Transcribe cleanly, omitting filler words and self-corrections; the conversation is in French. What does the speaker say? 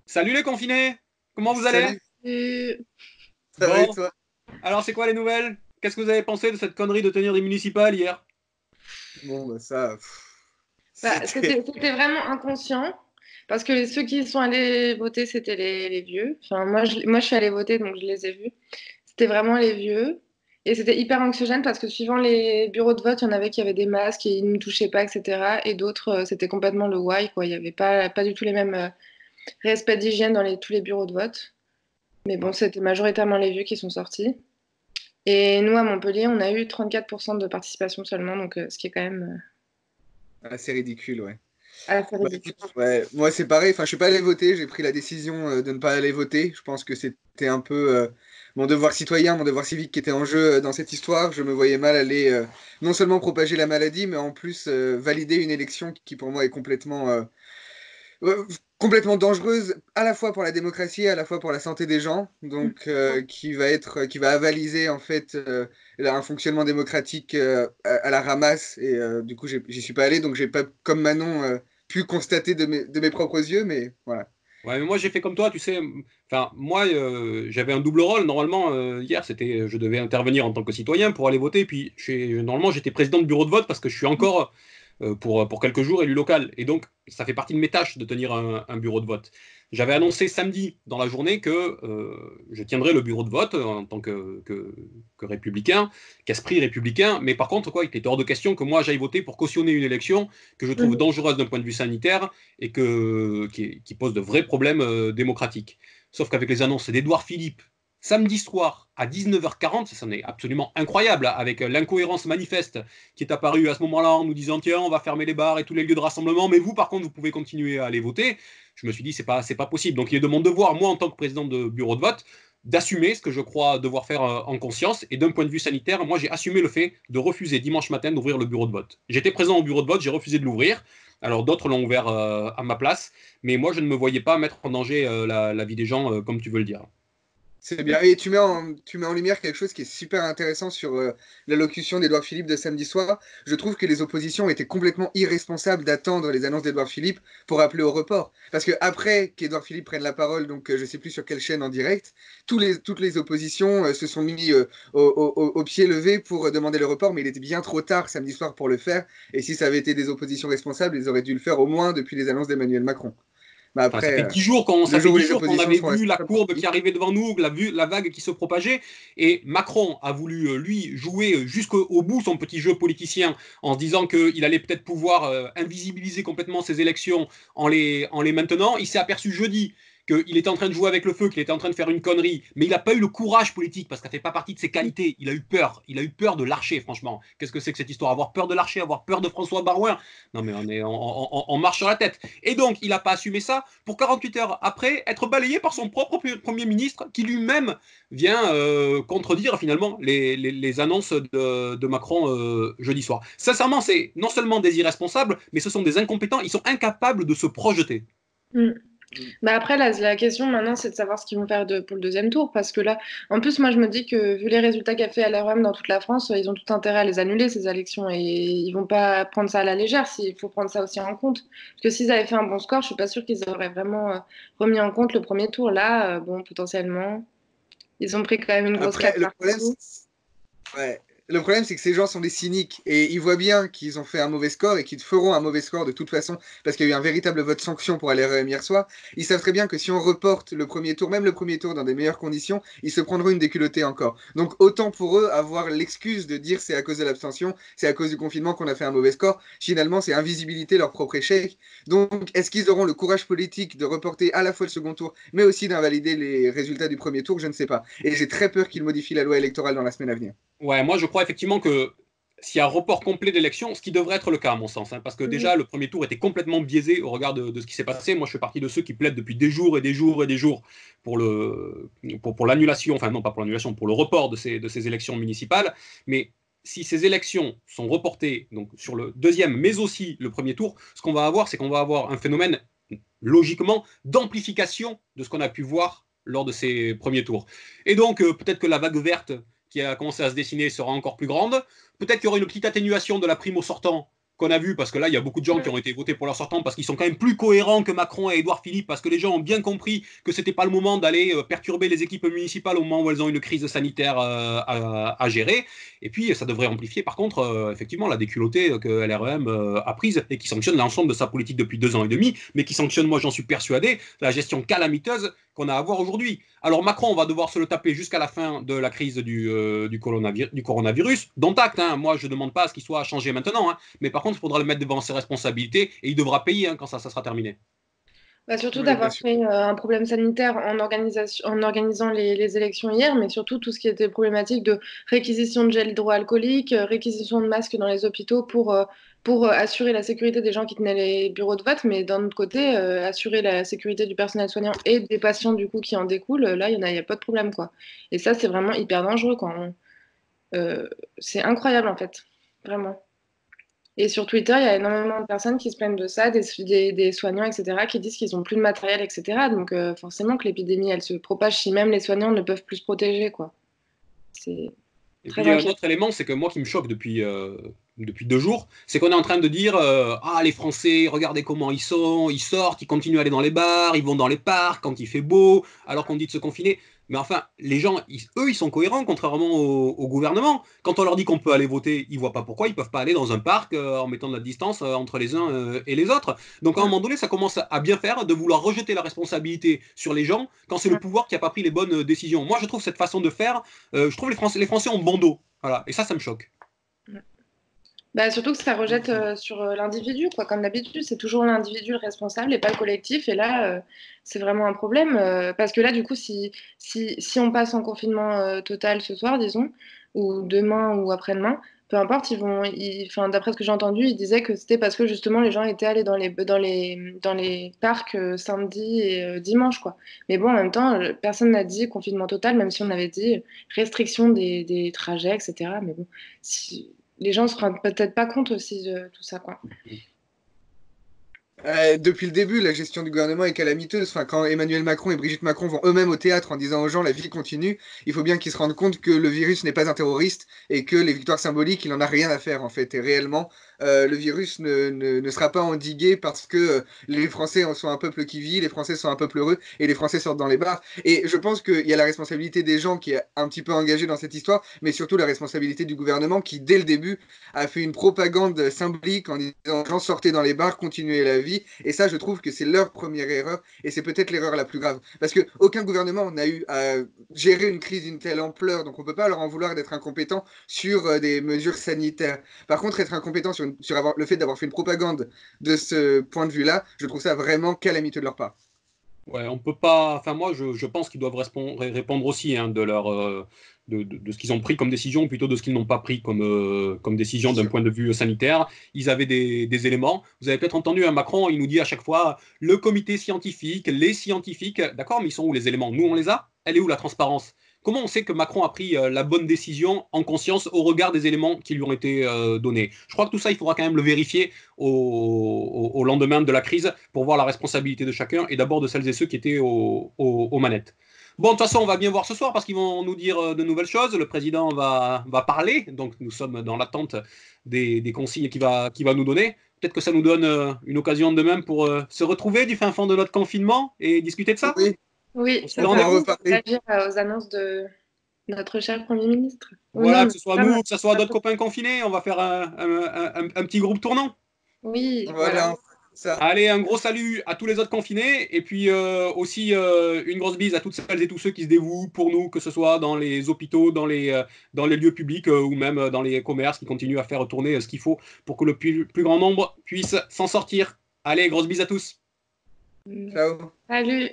Salut les confinés, comment vous allez? Salut, ça va et Bon, toi? alors c'est quoi les nouvelles? Qu'est-ce que vous avez pensé de cette connerie de tenir des municipales hier? Bon, bah ça, Bah, c'était. c'était vraiment inconscient parce que ceux qui sont allés voter, c'était les vieux. Enfin, moi, je suis allée voter, donc je les ai vus. C'était vraiment les vieux. Et c'était hyper anxiogène parce que suivant les bureaux de vote, il y en avait qui avaient des masques et ils ne touchaient pas, etc. Et d'autres, c'était complètement le why, quoi. Il n'y avait pas du tout les mêmes respects d'hygiène dans tous les bureaux de vote. Mais bon, Ouais. c'était majoritairement les vieux qui sont sortis. Et nous, à Montpellier, on a eu 34% de participation seulement, donc ce qui est quand même Assez ridicule, ouais. assez Bah ridicule. écoute, ouais, moi c'est pareil, enfin je suis pas allé voter, j'ai pris la décision de ne pas aller voter. Je pense que c'était un peu mon devoir citoyen, mon devoir civique qui était en jeu dans cette histoire. Je me voyais mal aller non seulement propager la maladie, mais en plus valider une élection qui pour moi est complètement dangereuse à la fois pour la démocratie, à la fois pour la santé des gens, donc qui va avaliser en fait un fonctionnement démocratique à la ramasse. Et du coup, j'y suis pas allé, donc j'ai pas, comme Manon, pu constater de mes propres yeux, mais voilà. Ouais, mais moi j'ai fait comme toi, tu sais. Enfin, moi j'avais un double rôle. Normalement, hier, je devais intervenir en tant que citoyen pour aller voter. Puis normalement, j'étais président de bureau de vote parce que je suis encore pour quelques jours élu local. Et donc, ça fait partie de mes tâches de tenir un bureau de vote. J'avais annoncé samedi dans la journée que je tiendrais le bureau de vote en tant que républicain, qu'esprit républicain. Mais par contre, quoi, il était hors de question que moi j'aille voter pour cautionner une élection que je trouve dangereuse d'un point de vue sanitaire et qui pose de vrais problèmes démocratiques. Sauf qu'avec les annonces d'Édouard Philippe, samedi soir à 19h40, ça en est absolument incroyable, avec l'incohérence manifeste qui est apparue à ce moment-là en nous disant tiens, on va fermer les bars et tous les lieux de rassemblement, mais vous, par contre, vous pouvez continuer à aller voter. Je me suis dit, c'est pas possible. Donc, il est de mon devoir, moi, en tant que président de bureau de vote, d'assumer ce que je crois devoir faire en conscience. Et d'un point de vue sanitaire, moi, j'ai assumé le fait de refuser dimanche matin d'ouvrir le bureau de vote. J'étais présent au bureau de vote, j'ai refusé de l'ouvrir. Alors, d'autres l'ont ouvert à ma place. Mais moi, je ne me voyais pas mettre en danger la vie des gens, comme tu veux le dire. C'est bien. Et tu mets en lumière quelque chose qui est super intéressant sur l'allocution d'Édouard Philippe de samedi soir. Je trouve que les oppositions étaient complètement irresponsables d'attendre les annonces d'Édouard Philippe pour appeler au report. Parce que après qu'Édouard Philippe prenne la parole, donc je sais plus sur quelle chaîne en direct, toutes les oppositions se sont mis au pied levé pour demander le report, mais il était bien trop tard samedi soir pour le faire. Et si ça avait été des oppositions responsables, ils auraient dû le faire au moins depuis les annonces d'Emmanuel Macron. Mais Enfin, ça après, fait 10 jours le ça fait jour où dix les jours qu'on oppositions avait seront vu la responsables, tant courbe qui pis. arrivait devant nous, la vague qui se propageait, et Macron a voulu, lui, jouer jusqu'au bout son petit jeu politicien en se disant qu'il allait peut-être pouvoir invisibiliser complètement ces élections en les maintenant. Il s'est aperçu jeudi qu'il était en train de jouer avec le feu, qu'il était en train de faire une connerie, mais il n'a pas eu le courage politique parce que ça fait pas partie de ses qualités. Il a eu peur de l'archer, franchement. Qu'est-ce que c'est que cette histoire? Avoir peur de l'archer, avoir peur de François Barouin? Non, mais on marche sur la tête. Et donc, il n'a pas assumé ça pour 48 heures après être balayé par son propre Premier ministre qui lui-même vient contredire finalement les annonces de Macron jeudi soir. Sincèrement, c'est non seulement des irresponsables, mais ce sont des incompétents. Ils sont incapables de se projeter. Mm. Bah après, la question maintenant, c'est de savoir ce qu'ils vont faire pour le deuxième tour. Parce que là, en plus, moi, je me dis que vu les résultats qu'a fait LREM dans toute la France, ils ont tout intérêt à les annuler, ces élections. Et ils vont pas prendre ça à la légère. Il faut prendre ça aussi en compte. Parce que s'ils avaient fait un bon score, je suis pas sûre qu'ils auraient vraiment remis en compte le premier tour. Là, bon, potentiellement, ils ont pris quand même une grosse Après, claque partout. ouais. Le problème, c'est que ces gens sont des cyniques et ils voient bien qu'ils ont fait un mauvais score et qu'ils feront un mauvais score de toute façon parce qu'il y a eu un véritable vote sanction pour aller hier soir. Ils savent très bien que si on reporte le premier tour, même le premier tour dans des meilleures conditions, ils se prendront une déculottée encore. Donc autant pour eux avoir l'excuse de dire c'est à cause de l'abstention, c'est à cause du confinement qu'on a fait un mauvais score. Finalement, c'est invisibilité leur propre échec. Donc est-ce qu'ils auront le courage politique de reporter à la fois le second tour, mais aussi d'invalider les résultats du premier tour? Je ne sais pas. Et j'ai très peur qu'ils modifient la loi électorale dans la semaine à venir. Ouais, moi je crois effectivement que s'il y a un report complet d'élection, ce qui devrait être le cas à mon sens, hein, parce que Mm. déjà le premier tour était complètement biaisé au regard de ce qui s'est passé. Moi je fais partie de ceux qui plaident depuis des jours et des jours et des jours pour l'annulation, enfin non pas pour l'annulation, pour le report de ces élections municipales. Mais si ces élections sont reportées donc sur le deuxième, mais aussi le premier tour, ce qu'on va avoir, c'est qu'on va avoir un phénomène logiquement d'amplification de ce qu'on a pu voir lors de ces premiers tours. Et donc peut-être que la vague verte qui a commencé à se dessiner sera encore plus grande. Peut-être qu'il y aura une petite atténuation de la prime au sortant qu'on a vu, parce que là, il y a beaucoup de gens qui ont été votés pour leur sortant, parce qu'ils sont quand même plus cohérents que Macron et Édouard Philippe, parce que les gens ont bien compris que c'était pas le moment d'aller perturber les équipes municipales au moment où elles ont une crise sanitaire à gérer. Et puis, ça devrait amplifier, par contre, effectivement, la déculottée que LREM a prise et qui sanctionne l'ensemble de sa politique depuis 2 ans et demi, mais qui sanctionne, moi j'en suis persuadé, la gestion calamiteuse qu'on a à voir aujourd'hui. Alors Macron, on va devoir se le taper jusqu'à la fin de la crise du coronavirus, dont acte, hein. Moi je ne demande pas à ce qu'il soit changé maintenant, hein. Mais par contre il faudra le mettre devant ses responsabilités et il devra payer, hein, quand ça sera terminé. Bah, surtout Oui, d'avoir créé un problème sanitaire en organisant les élections hier, mais surtout tout ce qui était problématique de réquisition de gel hydroalcoolique, réquisition de masques dans les hôpitaux pour assurer la sécurité des gens qui tenaient les bureaux de vote, mais d'un autre côté, assurer la sécurité du personnel soignant et des patients du coup qui en découlent, là, il y a pas de problème, quoi. Et ça, c'est vraiment hyper dangereux, quoi. C'est incroyable, en fait. Vraiment. Et sur Twitter, il y a énormément de personnes qui se plaignent de ça, des soignants, etc., qui disent qu'ils n'ont plus de matériel, etc. Donc forcément que l'épidémie, elle se propage si même les soignants ne peuvent plus se protéger, quoi. C'est Et puis très il y a un inquiétant. autre élément, c'est que moi qui me choque depuis 2 jours, c'est qu'on est en train de dire ah, les Français, regardez comment ils sont, ils sortent, ils continuent à aller dans les bars, ils vont dans les parcs quand il fait beau, alors qu'on dit de se confiner. Mais enfin, les gens, eux, ils sont cohérents, contrairement au gouvernement. Quand on leur dit qu'on peut aller voter, ils voient pas pourquoi ils peuvent pas aller dans un parc en mettant de la distance entre les uns et les autres. Donc à un Ouais. moment donné, ça commence à bien faire de vouloir rejeter la responsabilité sur les gens quand c'est le pouvoir qui n'a pas pris les bonnes décisions. Moi, je trouve cette façon de faire, je trouve les Français ont bon dos. Voilà. Et ça me choque. Bah, surtout que ça rejette sur l'individu, quoi. Comme d'habitude, c'est toujours l'individu le responsable et pas le collectif. Et là, c'est vraiment un problème. Parce que là, du coup, si on passe en confinement total ce soir, disons, ou demain ou après-demain, peu importe, enfin, d'après ce que j'ai entendu, ils disaient que c'était parce que justement les gens étaient allés dans les parcs samedi et dimanche, quoi. Mais bon, en même temps, personne n'a dit confinement total, même si on avait dit restriction des trajets, etc. Mais bon, les gens se rendent peut-être pas compte aussi de tout ça, quoi. Depuis le début, la gestion du gouvernement est calamiteuse. Enfin, quand Emmanuel Macron et Brigitte Macron vont eux-mêmes au théâtre en disant aux gens la vie continue, il faut bien qu'ils se rendent compte que le virus n'est pas un terroriste et que les victoires symboliques, il en a rien à faire en fait. Et réellement, le virus ne sera pas endigué parce que les Français sont un peuple qui vit, les Français sont un peuple heureux et les Français sortent dans les bars. Et je pense qu'il y a la responsabilité des gens qui est un petit peu engagée dans cette histoire, mais surtout la responsabilité du gouvernement qui, dès le début, a fait une propagande symbolique en disant gens sortez dans les bars, continuez la vie. Et ça, je trouve que c'est leur première erreur et c'est peut-être l'erreur la plus grave. Parce qu'aucun gouvernement n'a eu à gérer une crise d'une telle ampleur, donc on ne peut pas leur en vouloir d'être incompétent sur des mesures sanitaires. Par contre, être incompétent sur le fait d'avoir fait une propagande de ce point de vue-là, je trouve ça vraiment calamiteux de leur part. Ouais, on peut pas. Enfin, moi, je pense qu'ils doivent répondre aussi, hein, de ce qu'ils ont pris comme décision, plutôt de ce qu'ils n'ont pas pris comme décision C'est d'un sûr. point de vue sanitaire. Ils avaient des éléments. Vous avez peut-être entendu, hein, Macron, il nous dit à chaque fois le comité scientifique, les scientifiques. D'accord, mais ils sont où les éléments? Nous, on les a. Elle est où la transparence? Comment on sait que Macron a pris la bonne décision en conscience au regard des éléments qui lui ont été donnés? Je crois que tout ça, il faudra quand même le vérifier au lendemain de la crise pour voir la responsabilité de chacun et d'abord de celles et ceux qui étaient aux manettes. Bon, de toute façon, on va bien voir ce soir parce qu'ils vont nous dire de nouvelles choses. Le président va parler, donc nous sommes dans l'attente des consignes qu'il va nous donner. Peut-être que ça nous donne une occasion demain pour se retrouver du fin fond de notre confinement et discuter de ça. Oui, Oui, on ça Le pourra en permet rendez-vous? de reparler. réagir aux annonces de notre cher Premier ministre. Oh non, Voilà, que mais ce soit pas mal. nous, que ce soit d'autres copains confinés, on va faire un petit groupe tournant. Oui, voilà. Voilà, ça. Allez, un gros salut à tous les autres confinés et puis aussi une grosse bise à toutes celles et tous ceux qui se dévouent pour nous, que ce soit dans les hôpitaux, dans les lieux publics ou même dans les commerces qui continuent à faire tourner ce qu'il faut pour que le plus grand nombre puisse s'en sortir. Allez, grosse bise à tous. Ciao. Salut.